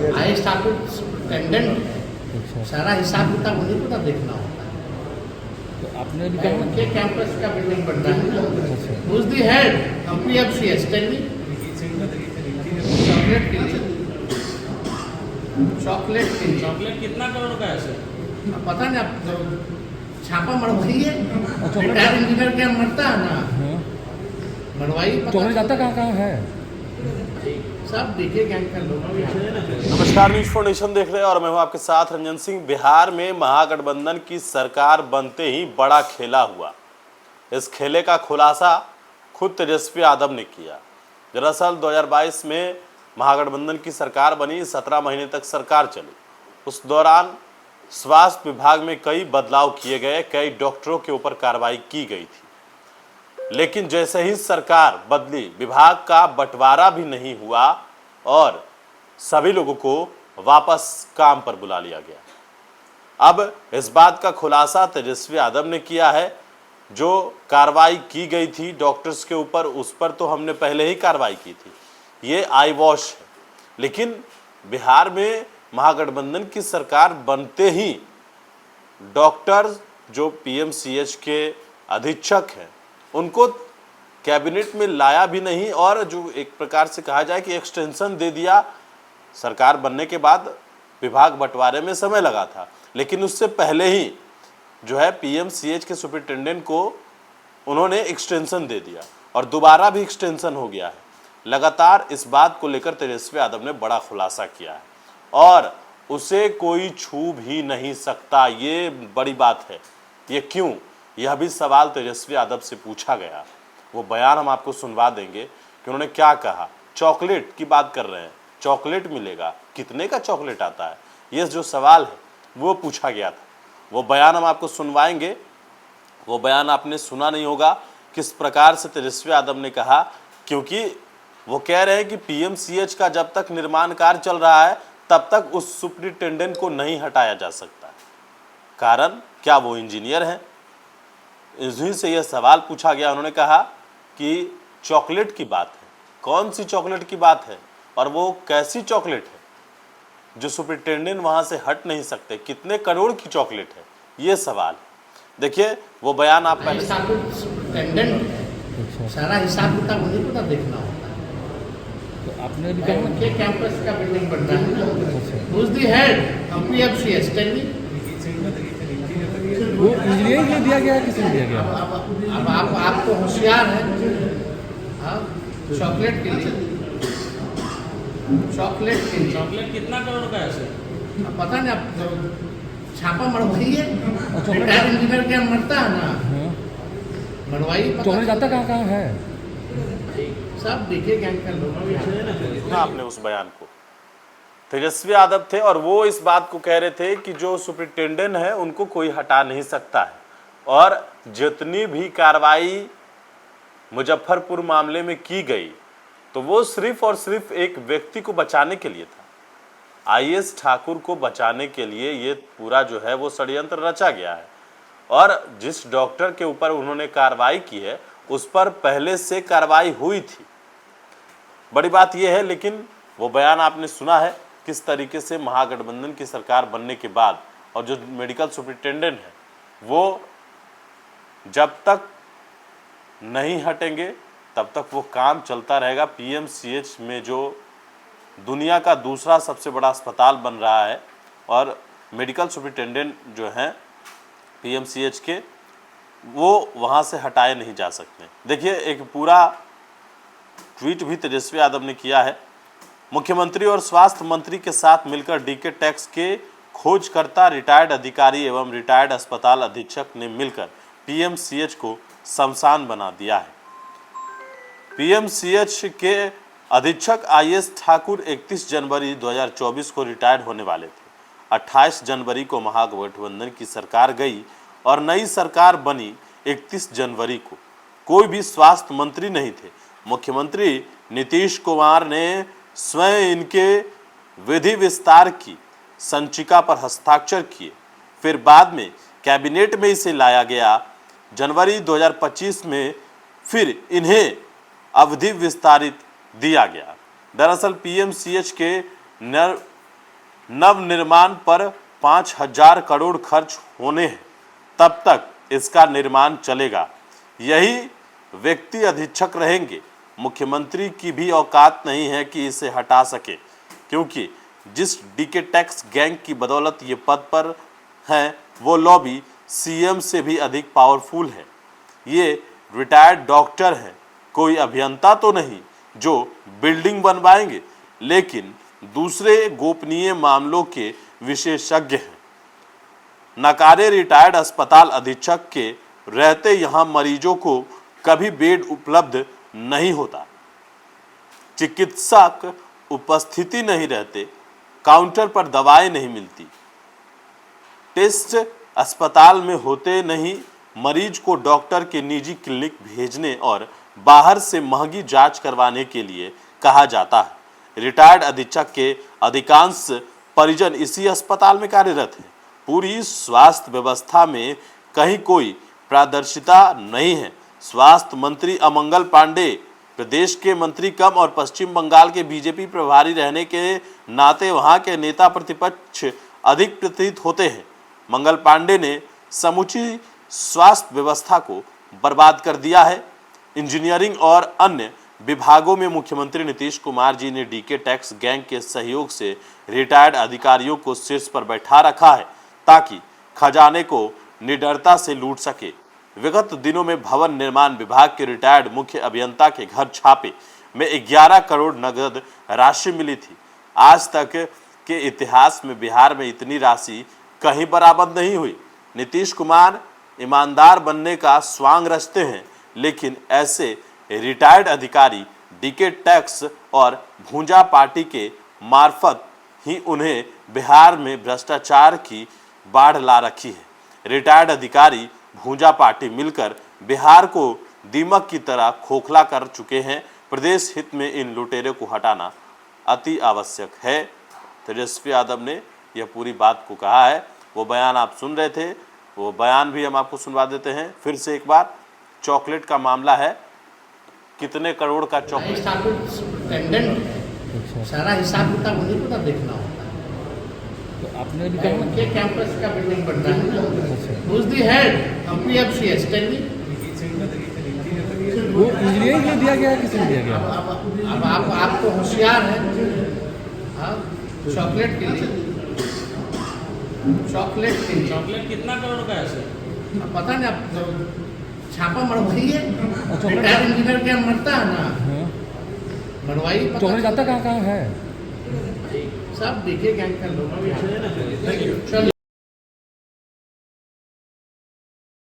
IAS Thakur टेंडेंट सारा हिसाब किताब उन्हीं को ना देखना होता है। तो आपने भी मैं उनके कैंपस का बिल्डिंग बन रहा है ना, who's the head of PFCS? Tell me. Chocolate के लिए, चॉकलेट के लिए चॉकलेट कितना करोड़ का है सर? पता नहीं, आप छापा मरवाइए। रिटायर इंजीनियर क्या मरता है ना, मरवाई चॉकलेट जाता कहाँ कहाँ है? सब देखिए क्या क्या लोग। नमस्कार, न्यूज फॉर नेशन देख रहे हैं और मैं हूं आपके साथ रंजन सिंह। बिहार में महागठबंधन की सरकार बनते ही बड़ा खेला हुआ। इस खेले का खुलासा खुद तेजस्वी यादव ने किया। दरअसल 2022 में महागठबंधन की सरकार बनी, 17 महीने तक सरकार चली। उस दौरान स्वास्थ्य विभाग में कई बदलाव किए गए, कई डॉक्टरों के ऊपर कार्रवाई की गई थी। लेकिन जैसे ही सरकार बदली, विभाग का बंटवारा भी नहीं हुआ और सभी लोगों को वापस काम पर बुला लिया गया। अब इस बात का खुलासा तेजस्वी यादव ने किया है। जो कार्रवाई की गई थी डॉक्टर्स के ऊपर, उस पर तो हमने पहले ही कार्रवाई की थी, ये आई वॉश है। लेकिन बिहार में महागठबंधन की सरकार बनते ही डॉक्टर जो पीएमसीएच के अधीक्षक हैं, उनको कैबिनेट में लाया भी नहीं और जो एक प्रकार से कहा जाए कि एक्सटेंशन दे दिया। सरकार बनने के बाद विभाग बंटवारे में समय लगा था, लेकिन उससे पहले ही जो है पीएमसीएच के सुपरिटेंडेंट को उन्होंने एक्सटेंशन दे दिया और दोबारा भी एक्सटेंशन हो गया है। लगातार इस बात को लेकर तेजस्वी यादव ने बड़ा खुलासा किया है और उसे कोई छू भी नहीं सकता। ये बड़ी बात है। ये क्यों, यह भी सवाल तेजस्वी यादव से पूछा गया। वो बयान हम आपको सुनवा देंगे कि उन्होंने क्या कहा। चॉकलेट की बात कर रहे हैं, चॉकलेट मिलेगा, कितने का चॉकलेट आता है, ये जो सवाल है वो पूछा गया था। वो बयान हम आपको सुनवाएंगे। वो बयान आपने सुना नहीं होगा किस प्रकार से तेजस्वी यादव ने कहा, क्योंकि वो कह रहे हैं कि पीएमसीएच का जब तक निर्माण कार्य चल रहा है तब तक उस सुपरिटेंडेंट को नहीं हटाया जा सकता। कारण क्या वो इंजीनियर हैं? इन्हीं से यह सवाल पूछा गया। उन्होंने कहा कि चॉकलेट की बात है, कौन सी चॉकलेट की बात है और वो कैसी चॉकलेट है जो सुपरिटेंडेंट वहां से हट नहीं सकते, कितने करोड़ की चॉकलेट है, ये सवाल। देखिए वो बयान आप पहले टेंडेंट सारा हिसाब किताब उन्हीं को ना देखना होता है। तो आपने भी मैं उनके कैंपस का बिल्डिंग बन रहा है ना, who's the head of PFCS? Tell me. वो इंजीनियरिंग के लिए दिया गया है, किसने दिया गया? अब आप तो होशियार हैं। हाँ, चॉकलेट के लिए, चॉकलेट के लिए चॉकलेट कितना करोड़ का है सर? पता नहीं, आप छापा मरवाइए। रिटायर इंजीनियर क्या मरता है ना, मरवाई। चॉकलेट जाता कहाँ कहाँ है? सब देखिए क्या क्या लोग। सुना आपने उस बयान को। तेजस्वी यादव थे और वो इस बात को कह रहे थे कि जो सुपरिटेंडेंट है उनको कोई हटा नहीं सकता है और जितनी भी कार्रवाई मुजफ्फरपुर मामले में की गई तो वो सिर्फ और सिर्फ एक व्यक्ति को बचाने के लिए था। आईएएस ठाकुर को बचाने के लिए ये पूरा जो है वो षड्यंत्र रचा गया है और जिस डॉक्टर के ऊपर उन्होंने कार्रवाई की है उस पर पहले से कार्रवाई हुई थी। बड़ी बात यह है। लेकिन वो बयान आपने सुना है किस तरीके से महागठबंधन की सरकार बनने के बाद और जो मेडिकल सुपरिटेंडेंट है वो जब तक नहीं हटेंगे तब तक वो काम चलता रहेगा। पीएमसीएच में जो दुनिया का दूसरा सबसे बड़ा अस्पताल बन रहा है और मेडिकल सुपरिटेंडेंट जो हैं पीएमसीएच के, वो वहाँ से हटाए नहीं जा सकते। देखिए एक पूरा ट्वीट भी तेजस्वी यादव ने किया है। मुख्यमंत्री और स्वास्थ्य मंत्री के साथ मिलकर डीके टैक्स के खोजकर्ता, रिटायर्ड अधिकारी एवं रिटायर्ड अस्पताल अधीक्षक ने मिलकर पीएमसीएच को शमशान बना दिया है। पीएमसीएच के अधीक्षक आईएएस ठाकुर 31 जनवरी 2024 को रिटायर्ड होने वाले थे। 28 जनवरी को महागठबंधन की सरकार गई और नई सरकार बनी 31 जनवरी को। कोई भी स्वास्थ्य मंत्री नहीं थे। मुख्यमंत्री नीतीश कुमार ने स्वयं इनके विधि विस्तार की संचिका पर हस्ताक्षर किए। फिर बाद में कैबिनेट में इसे लाया गया। जनवरी 2025 में फिर इन्हें अवधि विस्तारित दिया गया। दरअसल पीएमसीएच के नव निर्माण पर 5,000 करोड़ खर्च होने हैं, तब तक इसका निर्माण चलेगा। यही व्यक्ति अधीक्षक रहेंगे। मुख्यमंत्री की भी औकात नहीं है कि इसे हटा सके, क्योंकि जिस डीके टैक्स गैंग की बदौलत ये पद पर हैं, वो लॉबी सीएम से भी अधिक पावरफुल है। ये रिटायर्ड डॉक्टर हैं, कोई अभियंता तो नहीं जो बिल्डिंग बनवाएंगे, लेकिन दूसरे गोपनीय मामलों के विशेषज्ञ हैं। नकारे रिटायर्ड अस्पताल अधीक्षक के रहते यहाँ मरीजों को कभी बेड उपलब्ध नहीं होता, चिकित्सक उपस्थिति नहीं रहते, काउंटर पर दवाएं नहीं मिलती, टेस्ट अस्पताल में होते नहीं, मरीज को डॉक्टर के निजी क्लिनिक भेजने और बाहर से महंगी जांच करवाने के लिए कहा जाता है। रिटायर्ड अधीक्षक के अधिकांश परिजन इसी अस्पताल में कार्यरत हैं। पूरी स्वास्थ्य व्यवस्था में कहीं कोई पारदर्शिता नहीं है। स्वास्थ्य मंत्री अमंगल पांडे प्रदेश के मंत्री कम और पश्चिम बंगाल के बीजेपी प्रभारी रहने के नाते वहां के नेता प्रतिपक्ष अधिक प्रतीत होते हैं। मंगल पांडे ने समूची स्वास्थ्य व्यवस्था को बर्बाद कर दिया है। इंजीनियरिंग और अन्य विभागों में मुख्यमंत्री नीतीश कुमार जी ने डीके टैक्स गैंग के सहयोग से रिटायर्ड अधिकारियों को शीर्ष पर बैठा रखा है, ताकि खजाने को निडरता से लूट सके। विगत दिनों में भवन निर्माण विभाग के रिटायर्ड मुख्य अभियंता के घर छापे में 11 करोड़ नगद राशि मिली थी। आज तक के इतिहास में बिहार में इतनी राशि कहीं बरामद नहीं हुई। नीतीश कुमार ईमानदार बनने का स्वांग रचते हैं, लेकिन ऐसे रिटायर्ड अधिकारी डीके टैक्स और भूंजा पार्टी के मार्फत ही उन्हें बिहार में भ्रष्टाचार की बाढ़ ला रखी है। रिटायर्ड अधिकारी भूंजा पार्टी मिलकर बिहार को दीमक की तरह खोखला कर चुके हैं। प्रदेश हित में इन लुटेरों को हटाना अति आवश्यक है। तेजस्वी यादव ने यह पूरी बात को कहा है। वो बयान आप सुन रहे थे, वो बयान भी हम आपको सुनवा देते हैं फिर से एक बार। चॉकलेट का मामला है, कितने करोड़ का चॉकलेट, सारा हिसाब किताब उन्हीं को ना देखना होता है। तो आपने भी के कैंपस का बिल्डिंग बन रहा है ना, who's the head of PFCS? Tell me. वो इंजीनियरिंग के लिए दिया गया है, किसे दिया गया? अब आप तो होशियार हैं। हाँ, चॉकलेट के लिए, चॉकलेट के लिए, चॉकलेट कितना करोड़ का है सर? अब पता नहीं, आप छापा मरवाइए। रिटायर्ड इंजीनियर क्या मरता है ना, मरवाइए। चॉकलेट जाता कहाँ कहाँ है? सब देखे गैंग का लोग